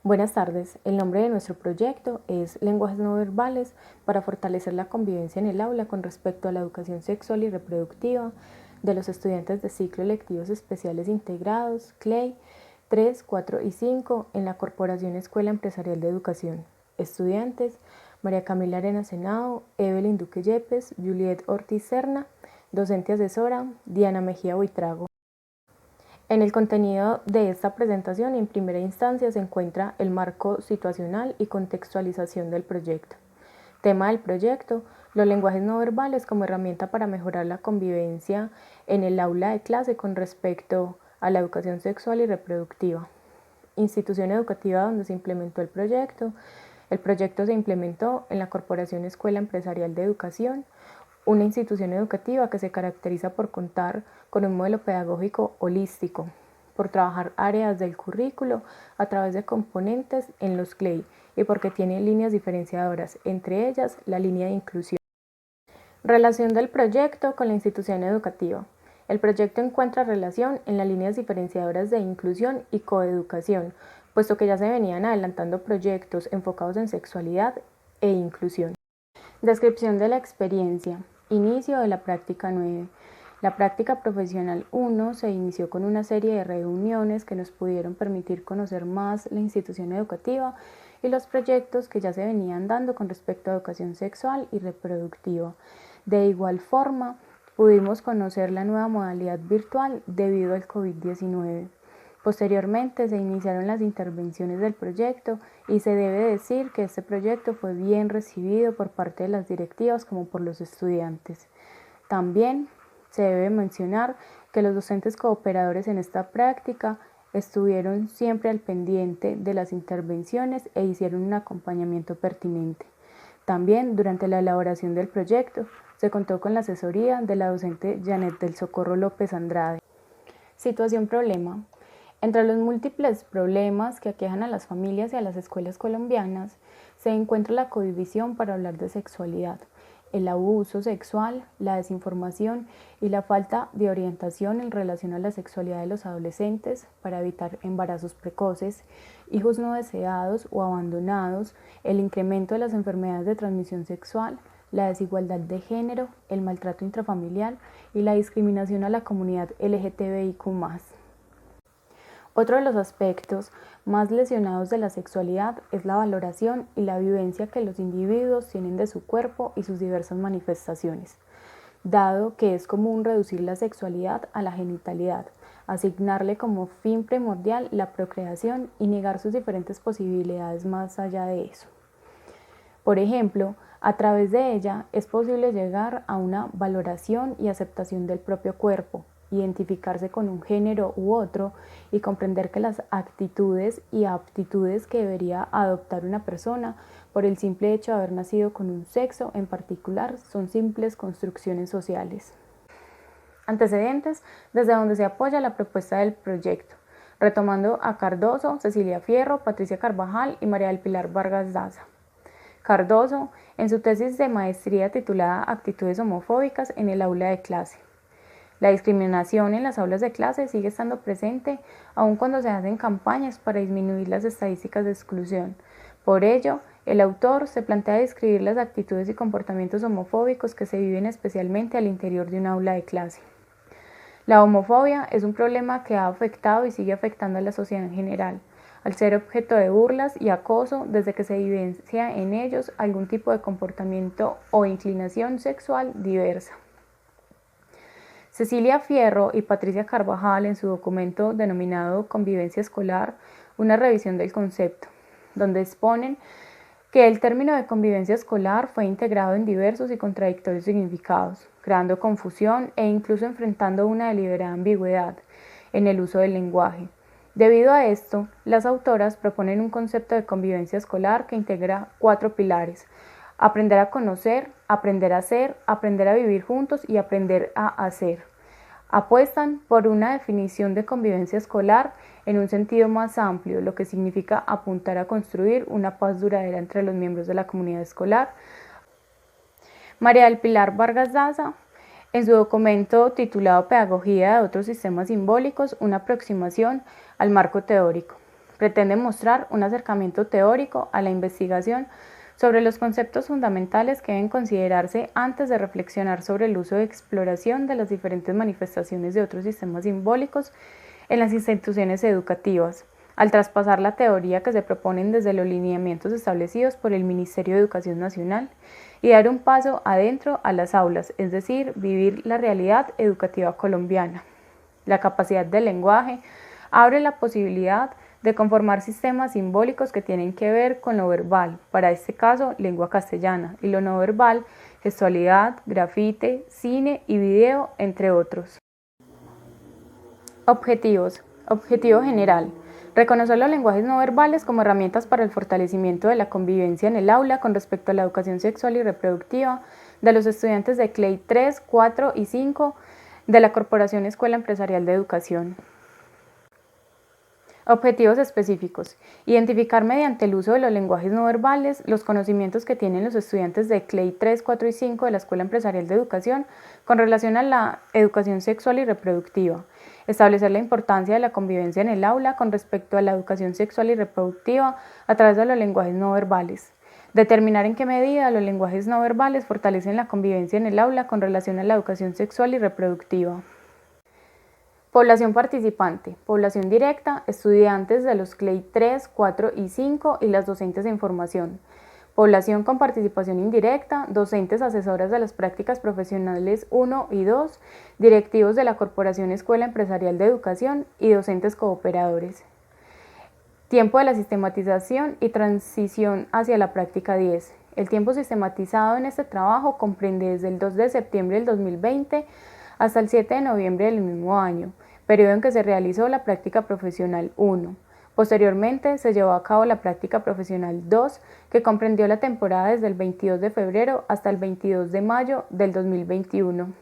Buenas tardes. El nombre de nuestro proyecto es Lenguajes no verbales para fortalecer la convivencia en el aula con respecto a la educación sexual y reproductiva de los estudiantes de ciclo electivos especiales integrados, CLEI 3, 4 y 5 en la Corporación Escuela Empresarial de Educación. Estudiantes: María Camila Arenas Henao, Evelyn Duque Yepes, Juliet Ortiz Serna, docente asesora, Diana Mejía Buitrago. En el contenido de esta presentación, en primera instancia, se encuentra el marco situacional y contextualización del proyecto. Tema del proyecto: los lenguajes no verbales como herramienta para mejorar la convivencia en el aula de clase con respecto a la educación sexual y reproductiva. Institución educativa donde se implementó el proyecto. El proyecto se implementó en la Corporación Escuela Empresarial de Educación, una institución educativa que se caracteriza por contar con un modelo pedagógico holístico, por trabajar áreas del currículo a través de componentes en los CLEI y porque tiene líneas diferenciadoras, entre ellas la línea de inclusión. Relación del proyecto con la institución educativa. El proyecto encuentra relación en las líneas diferenciadoras de inclusión y coeducación, puesto que ya se venían adelantando proyectos enfocados en sexualidad e inclusión. Descripción de la experiencia. Inicio de la práctica 9. La práctica profesional 1 se inició con una serie de reuniones que nos pudieron permitir conocer más la institución educativa y los proyectos que ya se venían dando con respecto a educación sexual y reproductiva. De igual forma, pudimos conocer la nueva modalidad virtual debido al COVID-19. Posteriormente se iniciaron las intervenciones del proyecto y se debe decir que este proyecto fue bien recibido por parte de las directivas como por los estudiantes. También se debe mencionar que los docentes cooperadores en esta práctica estuvieron siempre al pendiente de las intervenciones e hicieron un acompañamiento pertinente. También durante la elaboración del proyecto se contó con la asesoría de la docente Janet del Socorro López Andrade. Situación-problema. Entre los múltiples problemas que aquejan a las familias y a las escuelas colombianas, se encuentra la cohibición para hablar de sexualidad, el abuso sexual, la desinformación y la falta de orientación en relación a la sexualidad de los adolescentes para evitar embarazos precoces, hijos no deseados o abandonados, el incremento de las enfermedades de transmisión sexual, la desigualdad de género, el maltrato intrafamiliar y la discriminación a la comunidad LGTBIQ+. Otro de los aspectos más lesionados de la sexualidad es la valoración y la vivencia que los individuos tienen de su cuerpo y sus diversas manifestaciones, dado que es común reducir la sexualidad a la genitalidad, asignarle como fin primordial la procreación y negar sus diferentes posibilidades más allá de eso. Por ejemplo, a través de ella es posible llegar a una valoración y aceptación del propio cuerpo, identificarse con un género u otro y comprender que las actitudes y aptitudes que debería adoptar una persona por el simple hecho de haber nacido con un sexo en particular son simples construcciones sociales. Antecedentes desde donde se apoya la propuesta del proyecto, retomando a Cardoso, Cecilia Fierro, Patricia Carvajal y María del Pilar Vargas Daza. Cardoso, en su tesis de maestría titulada Actitudes homofóbicas en el aula de clase. La discriminación en las aulas de clase sigue estando presente aun cuando se hacen campañas para disminuir las estadísticas de exclusión. Por ello, el autor se plantea describir las actitudes y comportamientos homofóbicos que se viven especialmente al interior de un aula de clase. La homofobia es un problema que ha afectado y sigue afectando a la sociedad en general, al ser objeto de burlas y acoso desde que se evidencia en ellos algún tipo de comportamiento o inclinación sexual diversa. Cecilia Fierro y Patricia Carvajal, en su documento denominado Convivencia Escolar, una revisión del concepto, donde exponen que el término de convivencia escolar fue integrado en diversos y contradictorios significados, creando confusión e incluso enfrentando una deliberada ambigüedad en el uso del lenguaje. Debido a esto, las autoras proponen un concepto de convivencia escolar que integra 4 pilares: aprender a conocer, aprender a ser, aprender a vivir juntos y aprender a hacer. Apuestan por una definición de convivencia escolar en un sentido más amplio, lo que significa apuntar a construir una paz duradera entre los miembros de la comunidad escolar. María del Pilar Vargas Daza, en su documento titulado Pedagogía de otros sistemas simbólicos, una aproximación al marco teórico. Pretende mostrar un acercamiento teórico a la investigación sobre los conceptos fundamentales que deben considerarse antes de reflexionar sobre el uso de exploración de las diferentes manifestaciones de otros sistemas simbólicos en las instituciones educativas, al traspasar la teoría que se proponen desde los lineamientos establecidos por el Ministerio de Educación Nacional y dar un paso adentro a las aulas, es decir, vivir la realidad educativa colombiana. La capacidad del lenguaje abre la posibilidad de conformar sistemas simbólicos que tienen que ver con lo verbal, para este caso lengua castellana, y lo no verbal, gestualidad, grafite, cine y video, entre otros. Objetivos. Objetivo general. Reconocer los lenguajes no verbales como herramientas para el fortalecimiento de la convivencia en el aula con respecto a la educación sexual y reproductiva de los estudiantes de CLEI 3, 4 y 5 de la Corporación Escuela Empresarial de Educación. Objetivos específicos. Identificar mediante el uso de los lenguajes no verbales los conocimientos que tienen los estudiantes de CLEI 3, 4 y 5 de la Escuela Empresarial de Educación con relación a la educación sexual y reproductiva. Establecer la importancia de la convivencia en el aula con respecto a la educación sexual y reproductiva a través de los lenguajes no verbales. Determinar en qué medida los lenguajes no verbales fortalecen la convivencia en el aula con relación a la educación sexual y reproductiva. Población participante, población directa, estudiantes de los CLEI 3, 4 y 5 y las docentes de información. Población con participación indirecta, docentes asesoras de las prácticas profesionales 1 y 2, directivos de la Corporación Escuela Empresarial de Educación y docentes cooperadores. Tiempo de la sistematización y transición hacia la práctica 10. El tiempo sistematizado en este trabajo comprende desde el 2 de septiembre del 2020 hasta el 7 de noviembre del mismo año, periodo en que se realizó la práctica profesional 1. Posteriormente se llevó a cabo la práctica profesional 2, que comprendió la temporada desde el 22 de febrero hasta el 22 de mayo del 2021.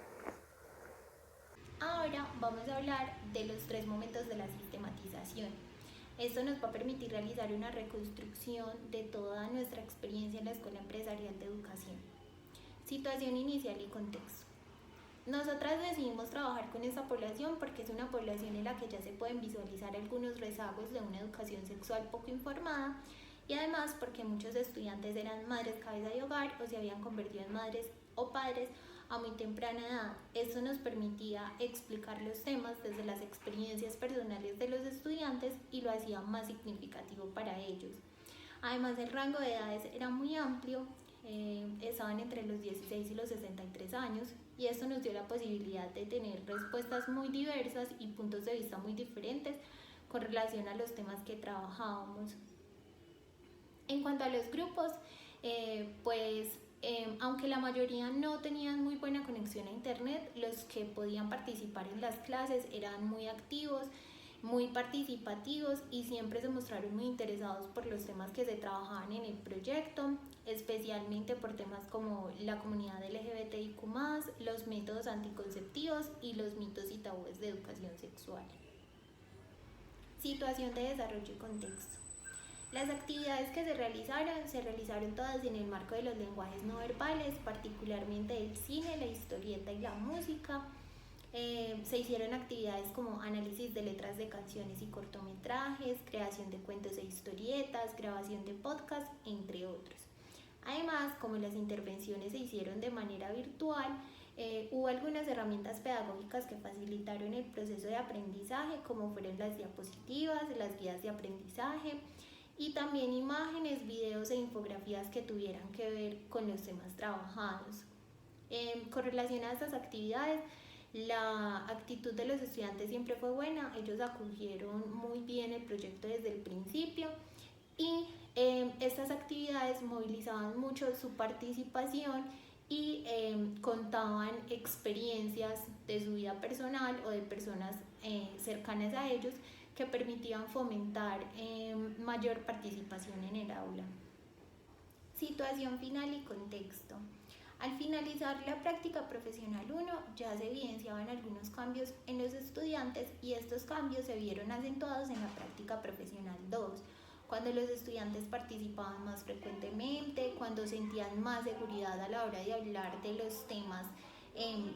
Ahora vamos a hablar de los 3 momentos de la sistematización. Esto nos va a permitir realizar una reconstrucción de toda nuestra experiencia en la Escuela Empresarial de Educación. Situación inicial y contexto. Nosotras decidimos trabajar con esta población porque es una población en la que ya se pueden visualizar algunos rezagos de una educación sexual poco informada y además porque muchos estudiantes eran madres cabeza de hogar o se habían convertido en madres o padres a muy temprana edad. Esto nos permitía explicar los temas desde las experiencias personales de los estudiantes y lo hacía más significativo para ellos. Además, el rango de edades era muy amplio, estaban entre los 16 y los 63 años y esto nos dio la posibilidad de tener respuestas muy diversas y puntos de vista muy diferentes con relación a los temas que trabajábamos. En cuanto a los grupos, aunque la mayoría no tenían muy buena conexión a internet, los que podían participar en las clases eran muy activos, muy participativos y siempre se mostraron muy interesados por los temas que se trabajaban en el proyecto, especialmente por temas como la comunidad LGBTIQ+, los métodos anticonceptivos y los mitos y tabúes de educación sexual. Situación de desarrollo y contexto. Las actividades que se realizaron todas en el marco de los lenguajes no verbales, particularmente el cine, la historieta y la música. Se hicieron actividades como análisis de letras de canciones y cortometrajes, creación de cuentos e historietas, grabación de podcast, entre otros. Además, como las intervenciones se hicieron de manera virtual, hubo algunas herramientas pedagógicas que facilitaron el proceso de aprendizaje, como fueron las diapositivas, las guías de aprendizaje y también imágenes, videos e infografías que tuvieran que ver con los temas trabajados. Con relación a estas actividades, la actitud de los estudiantes siempre fue buena, ellos acogieron muy bien el proyecto desde el principio y estas actividades movilizaban mucho su participación y contaban experiencias de su vida personal o de personas cercanas a ellos que permitían fomentar mayor participación en el aula. Situación final y contexto. Al finalizar la práctica profesional 1 ya se evidenciaban algunos cambios en los estudiantes y estos cambios se vieron acentuados en la práctica profesional 2, cuando los estudiantes participaban más frecuentemente, cuando sentían más seguridad a la hora de hablar de los temas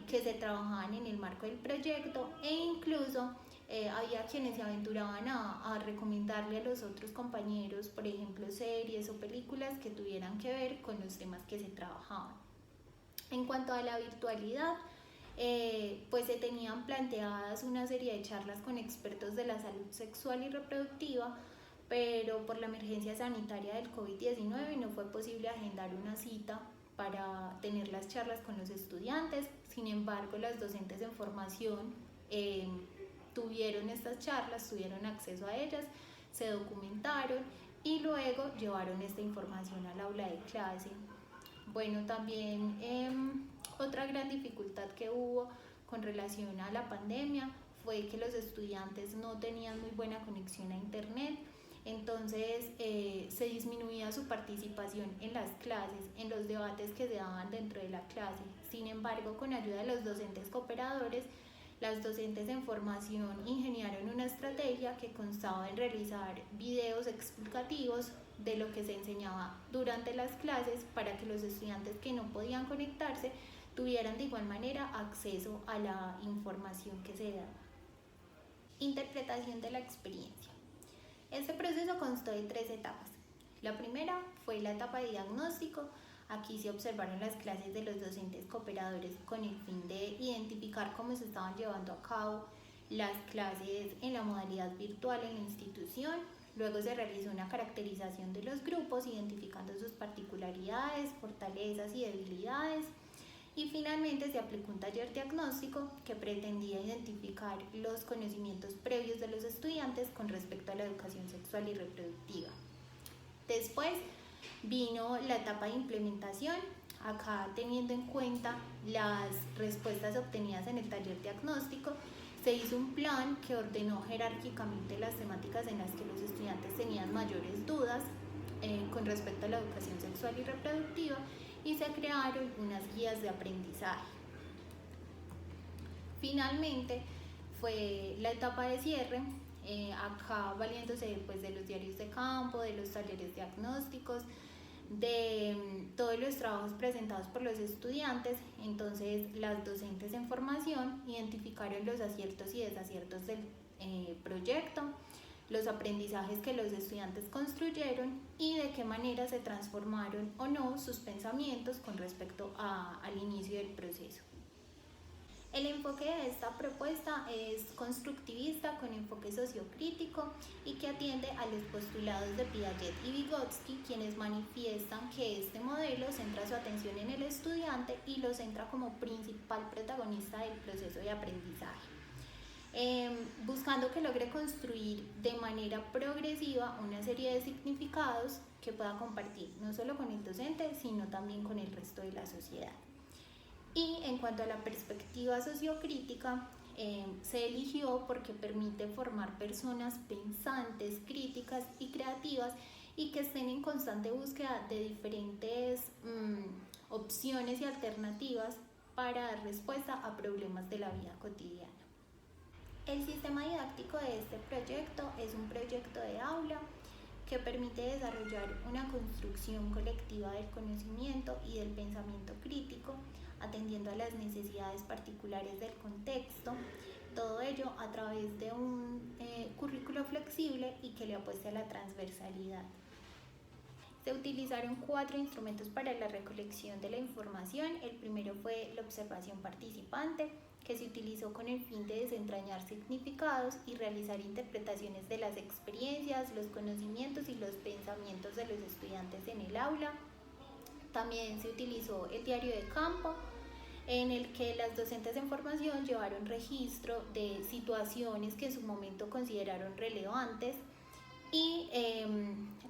que se trabajaban en el marco del proyecto e incluso Había quienes se aventuraban a recomendarle a los otros compañeros, por ejemplo, series o películas que tuvieran que ver con los temas que se trabajaban. En cuanto a la virtualidad, pues se tenían planteadas una serie de charlas con expertos de la salud sexual y reproductiva, pero por la emergencia sanitaria del COVID-19 no fue posible agendar una cita para tener las charlas con los estudiantes. Sin embargo, las docentes en formación tuvieron estas charlas, tuvieron acceso a ellas, se documentaron y luego llevaron esta información al aula de clase. Bueno, también otra gran dificultad que hubo con relación a la pandemia fue que los estudiantes no tenían muy buena conexión a internet, entonces se disminuía su participación en las clases, en los debates que se daban dentro de la clase. Sin embargo, con ayuda de los docentes cooperadores, las docentes en formación ingeniaron una estrategia que constaba en realizar videos explicativos de lo que se enseñaba durante las clases para que los estudiantes que no podían conectarse tuvieran de igual manera acceso a la información que se daba. Interpretación de la experiencia. Este proceso constó de 3 etapas. La primera fue la etapa de diagnóstico. Aquí se observaron las clases de los docentes cooperadores con el fin de identificar cómo se estaban llevando a cabo las clases en la modalidad virtual en la institución. Luego se realizó una caracterización de los grupos, identificando sus particularidades, fortalezas y debilidades. Y finalmente se aplicó un taller diagnóstico que pretendía identificar los conocimientos previos de los estudiantes con respecto a la educación sexual y reproductiva. Después vino la etapa de implementación, acá teniendo en cuenta las respuestas obtenidas en el taller diagnóstico, se hizo un plan que ordenó jerárquicamente las temáticas en las que los estudiantes tenían mayores dudas con respecto a la educación sexual y reproductiva y se crearon unas guías de aprendizaje. Finalmente fue la etapa de cierre, acá valiéndose pues, de los diarios de campo, de los talleres diagnósticos, de todos los trabajos presentados por los estudiantes. Entonces las docentes en formación identificaron los aciertos y desaciertos del proyecto, los aprendizajes que los estudiantes construyeron y de qué manera se transformaron o no sus pensamientos con respecto al inicio del proceso. El enfoque de esta propuesta es constructivista con enfoque sociocrítico y que atiende a los postulados de Piaget y Vygotsky, quienes manifiestan que este modelo centra su atención en el estudiante y lo centra como principal protagonista del proceso de aprendizaje, buscando que logre construir de manera progresiva una serie de significados que pueda compartir no solo con el docente, sino también con el resto de la sociedad. Y en cuanto a la perspectiva sociocrítica, se eligió porque permite formar personas pensantes, críticas y creativas y que estén en constante búsqueda de diferentes opciones y alternativas para dar respuesta a problemas de la vida cotidiana. El sistema didáctico de este proyecto es un proyecto de aula que permite desarrollar una construcción colectiva del conocimiento y del pensamiento crítico, atendiendo a las necesidades particulares del contexto, todo ello a través de un currículo flexible y que le apueste a la transversalidad. Se utilizaron 4 instrumentos para la recolección de la información. El primero fue la observación participante, que se utilizó con el fin de desentrañar significados y realizar interpretaciones de las experiencias, los conocimientos y los pensamientos de los estudiantes en el aula. También se utilizó el diario de campo, en el que las docentes en formación llevaron registro de situaciones que en su momento consideraron relevantes y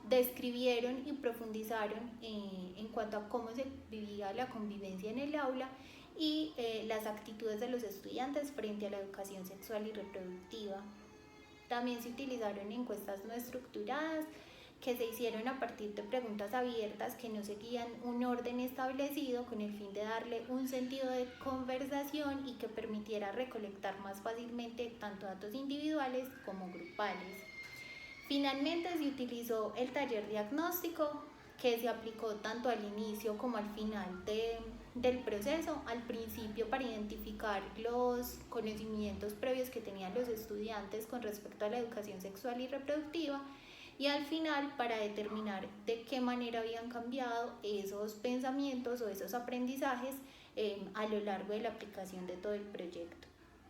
describieron y profundizaron en cuanto a cómo se vivía la convivencia en el aula y las actitudes de los estudiantes frente a la educación sexual y reproductiva. También se utilizaron encuestas no estructuradas que se hicieron a partir de preguntas abiertas que no seguían un orden establecido con el fin de darle un sentido de conversación y que permitiera recolectar más fácilmente tanto datos individuales como grupales. Finalmente se utilizó el taller diagnóstico, que se aplicó tanto al inicio como al final del proceso, al principio para identificar los conocimientos previos que tenían los estudiantes con respecto a la educación sexual y reproductiva, y al final para determinar de qué manera habían cambiado esos pensamientos o esos aprendizajes a lo largo de la aplicación de todo el proyecto.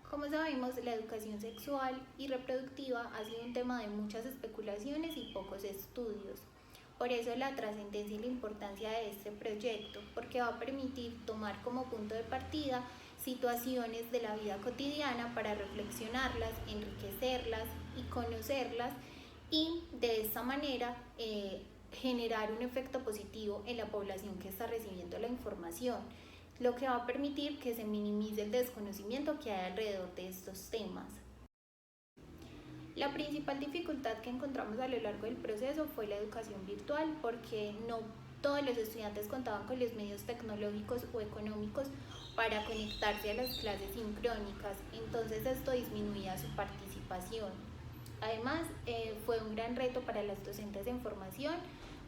Como sabemos, la educación sexual y reproductiva ha sido un tema de muchas especulaciones y pocos estudios. Por eso la trascendencia y la importancia de este proyecto, porque va a permitir tomar como punto de partida situaciones de la vida cotidiana para reflexionarlas, enriquecerlas y conocerlas, y de esta manera generar un efecto positivo en la población que está recibiendo la información, lo que va a permitir que se minimice el desconocimiento que hay alrededor de estos temas. La principal dificultad que encontramos a lo largo del proceso fue la educación virtual, porque no todos los estudiantes contaban con los medios tecnológicos o económicos para conectarse a las clases sincrónicas, entonces esto disminuía su participación. Además, fue un gran reto para las docentes en formación,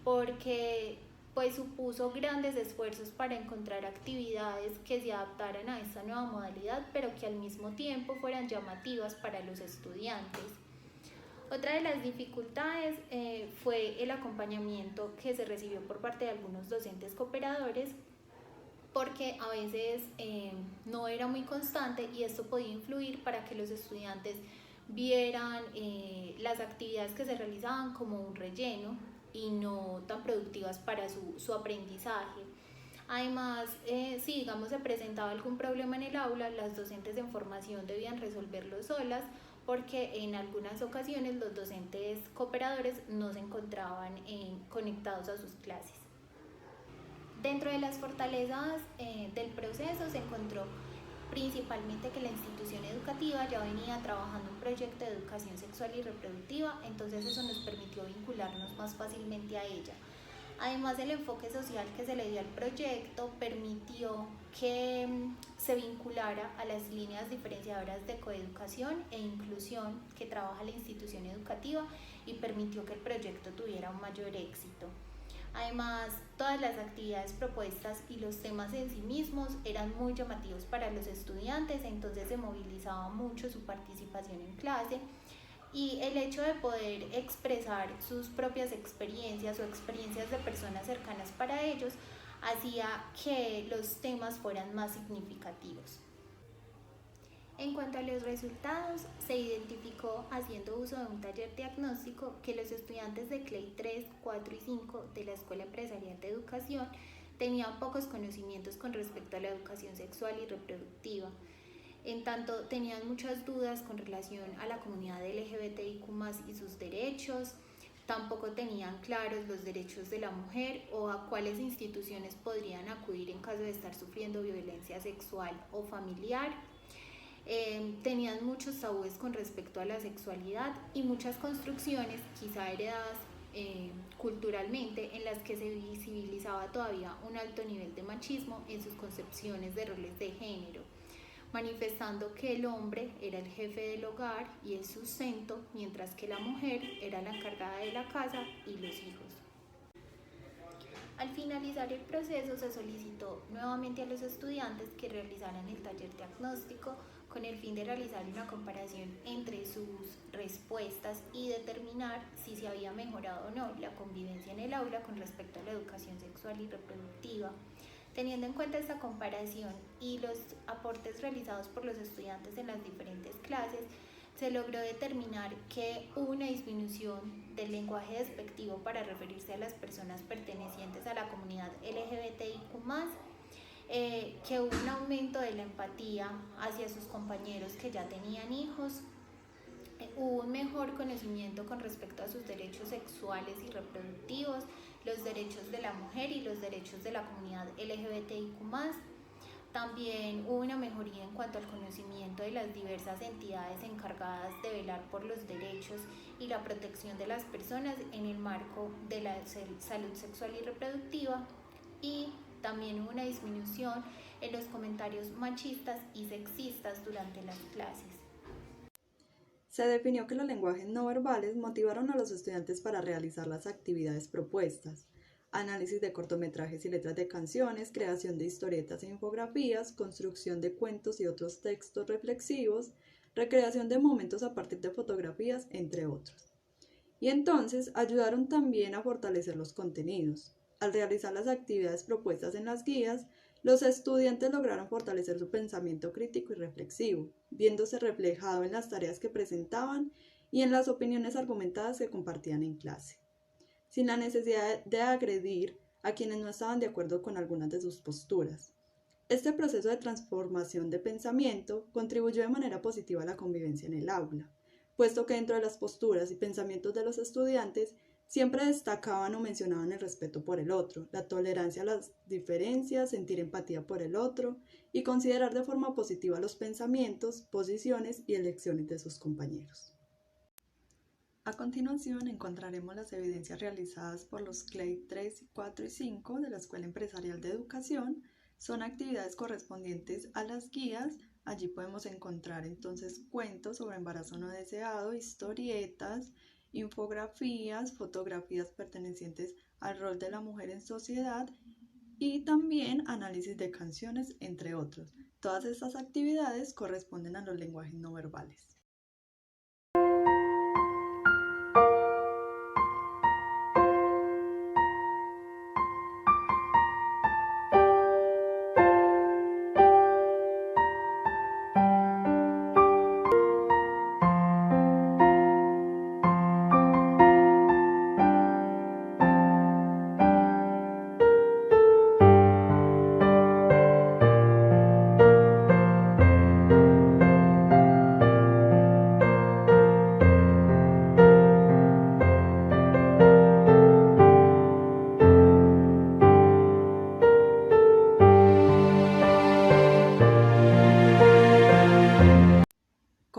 porque pues supuso grandes esfuerzos para encontrar actividades que se adaptaran a esta nueva modalidad, pero que al mismo tiempo fueran llamativas para los estudiantes. Otra de las dificultades fue el acompañamiento que se recibió por parte de algunos docentes cooperadores, porque a veces no era muy constante, y esto podía influir para que los estudiantes vieran las actividades que se realizaban como un relleno y no tan productivas para su aprendizaje. Además, si digamos se presentaba algún problema en el aula, las docentes en formación debían resolverlo solas, porque en algunas ocasiones los docentes cooperadores no se encontraban conectados a sus clases. Dentro de las fortalezas del proceso se encontró principalmente que la institución educativa ya venía trabajando un proyecto de educación sexual y reproductiva, entonces eso nos permitió vincularnos más fácilmente a ella. Además, el enfoque social que se le dio al proyecto permitió que se vinculara a las líneas diferenciadoras de coeducación e inclusión que trabaja la institución educativa, y permitió que el proyecto tuviera un mayor éxito. Además, todas las actividades propuestas y los temas en sí mismos eran muy llamativos para los estudiantes, entonces se movilizaba mucho su participación en clase, y el hecho de poder expresar sus propias experiencias o experiencias de personas cercanas para ellos hacía que los temas fueran más significativos. En cuanto a los resultados, se identificó, haciendo uso de un taller diagnóstico, que los estudiantes de CLEI 3, 4 y 5 de la Escuela Empresarial de Educación tenían pocos conocimientos con respecto a la educación sexual y reproductiva. En tanto, tenían muchas dudas con relación a la comunidad LGBTIQ+ y sus derechos. Tampoco tenían claros los derechos de la mujer o a cuáles instituciones podrían acudir en caso de estar sufriendo violencia sexual o familiar. Tenían muchos tabúes con respecto a la sexualidad y muchas construcciones, quizá heredadas culturalmente, en las que se visibilizaba todavía un alto nivel de machismo en sus concepciones de roles de género, manifestando que el hombre era el jefe del hogar y el sustento, mientras que la mujer era la encargada de la casa y los hijos. Al finalizar el proceso, se solicitó nuevamente a los estudiantes que realizaran el taller diagnóstico, con el fin de realizar una comparación entre sus respuestas y determinar si se había mejorado o no la convivencia en el aula con respecto a la educación sexual y reproductiva. Teniendo en cuenta esta comparación y los aportes realizados por los estudiantes en las diferentes clases, se logró determinar que hubo una disminución del lenguaje despectivo para referirse a las personas pertenecientes a la comunidad LGBTIQ+, que hubo un aumento de la empatía hacia sus compañeros que ya tenían hijos, hubo un mejor conocimiento con respecto a sus derechos sexuales y reproductivos, los derechos de la mujer y los derechos de la comunidad LGBTIQ+. También hubo una mejoría en cuanto al conocimiento de las diversas entidades encargadas de velar por los derechos y la protección de las personas en el marco de la salud sexual y reproductiva, y también hubo una disminución en los comentarios machistas y sexistas durante las clases. Se definió que los lenguajes no verbales motivaron a los estudiantes para realizar las actividades propuestas. análisis de cortometrajes y letras de canciones, creación de historietas e infografías, construcción de cuentos y otros textos reflexivos, recreación de momentos a partir de fotografías, entre otros. Y entonces ayudaron también a fortalecer los contenidos. Al realizar las actividades propuestas en las guías, los estudiantes lograron fortalecer su pensamiento crítico y reflexivo, viéndose reflejado en las tareas que presentaban y en las opiniones argumentadas que compartían en clase, sin la necesidad de agredir a quienes no estaban de acuerdo con algunas de sus posturas. Este proceso de transformación de pensamiento contribuyó de manera positiva a la convivencia en el aula, puesto que dentro de las posturas y pensamientos de los estudiantes siempre destacaban o mencionaban el respeto por el otro, la tolerancia a las diferencias, sentir empatía por el otro y considerar de forma positiva los pensamientos, posiciones y elecciones de sus compañeros. A continuación encontraremos las evidencias realizadas por los CLEI 3, 4 y 5 de la Escuela Empresarial de Educación. Son actividades correspondientes a las guías. Allí podemos encontrar entonces cuentos sobre embarazo no deseado, historietas, infografías, fotografías pertenecientes al rol de la mujer en sociedad y también análisis de canciones, entre otros. Todas estas actividades corresponden a los lenguajes no verbales.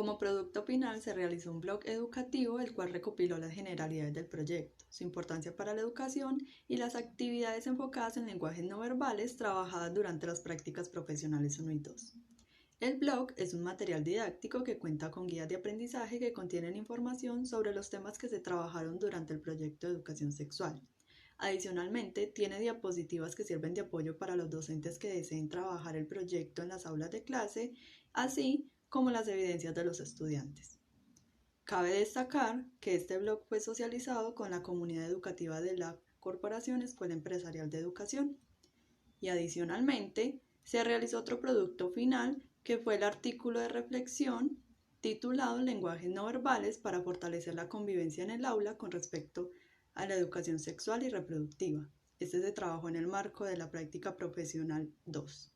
Como producto final se realizó un blog educativo, el cual recopiló las generalidades del proyecto, su importancia para la educación y las actividades enfocadas en lenguajes no verbales trabajadas durante las prácticas profesionales 1 y 2. El blog es un material didáctico que cuenta con guías de aprendizaje que contienen información sobre los temas que se trabajaron durante el proyecto de educación sexual. Adicionalmente, tiene diapositivas que sirven de apoyo para los docentes que deseen trabajar el proyecto en las aulas de clase, así como las evidencias de los estudiantes. Cabe destacar que este blog fue socializado con la comunidad educativa de la Corporación Escuela Empresarial de Educación y adicionalmente se realizó otro producto final que fue el artículo de reflexión titulado Lenguajes no verbales para fortalecer la convivencia en el aula con respecto a la educación sexual y reproductiva. Este se trabajó en el marco de la práctica profesional 2.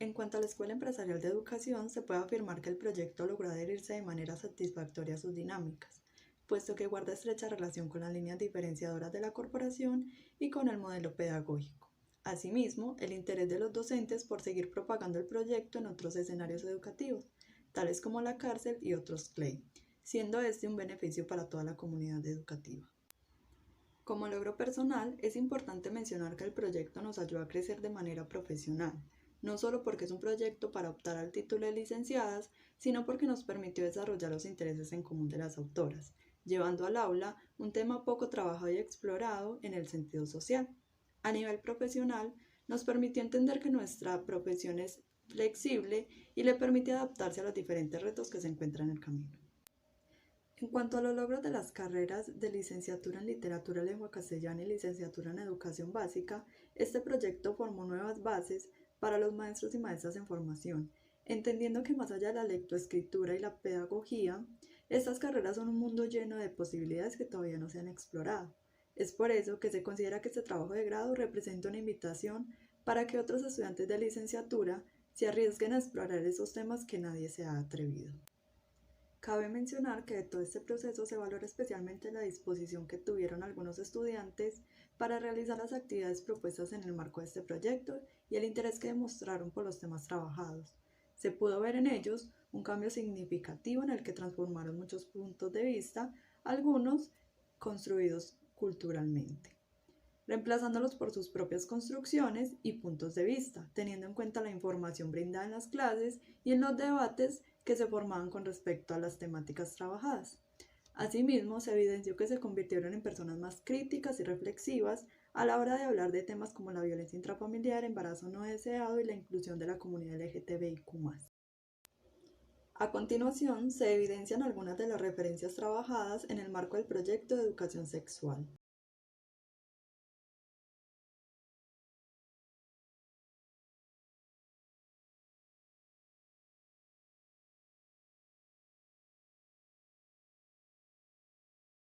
En cuanto a la Escuela Empresarial de Educación, se puede afirmar que el proyecto logró adherirse de manera satisfactoria a sus dinámicas, puesto que guarda estrecha relación con las líneas diferenciadoras de la corporación y con el modelo pedagógico. Asimismo, el interés de los docentes por seguir propagando el proyecto en otros escenarios educativos, tales como la cárcel y otros CLEI, siendo este un beneficio para toda la comunidad educativa. Como logro personal, es importante mencionar que el proyecto nos ayuda a crecer de manera profesional, no solo porque es un proyecto para optar al título de licenciadas, sino porque nos permitió desarrollar los intereses en común de las autoras, llevando al aula un tema poco trabajado y explorado en el sentido social. A nivel profesional, nos permitió entender que nuestra profesión es flexible y le permite adaptarse a los diferentes retos que se encuentran en el camino. En cuanto a los logros de las carreras de licenciatura en literatura, lengua castellana y licenciatura en educación básica, este proyecto formó nuevas bases para los maestros y maestras en formación, entendiendo que más allá de la lectoescritura y la pedagogía, estas carreras son un mundo lleno de posibilidades que todavía no se han explorado. Es por eso que se considera que este trabajo de grado representa una invitación para que otros estudiantes de licenciatura se arriesguen a explorar esos temas que nadie se ha atrevido. Cabe mencionar que de todo este proceso se valora especialmente la disposición que tuvieron algunos estudiantes para realizar las actividades propuestas en el marco de este proyecto y el interés que demostraron por los temas trabajados. Se pudo ver en ellos un cambio significativo en el que transformaron muchos puntos de vista, algunos construidos culturalmente, reemplazándolos por sus propias construcciones y puntos de vista, teniendo en cuenta la información brindada en las clases y en los debates que se formaban con respecto a las temáticas trabajadas. Asimismo, se evidenció que se convirtieron en personas más críticas y reflexivas a la hora de hablar de temas como la violencia intrafamiliar, embarazo no deseado y la inclusión de la comunidad LGTBIQ+. A continuación, se evidencian algunas de las referencias trabajadas en el marco del proyecto de educación sexual.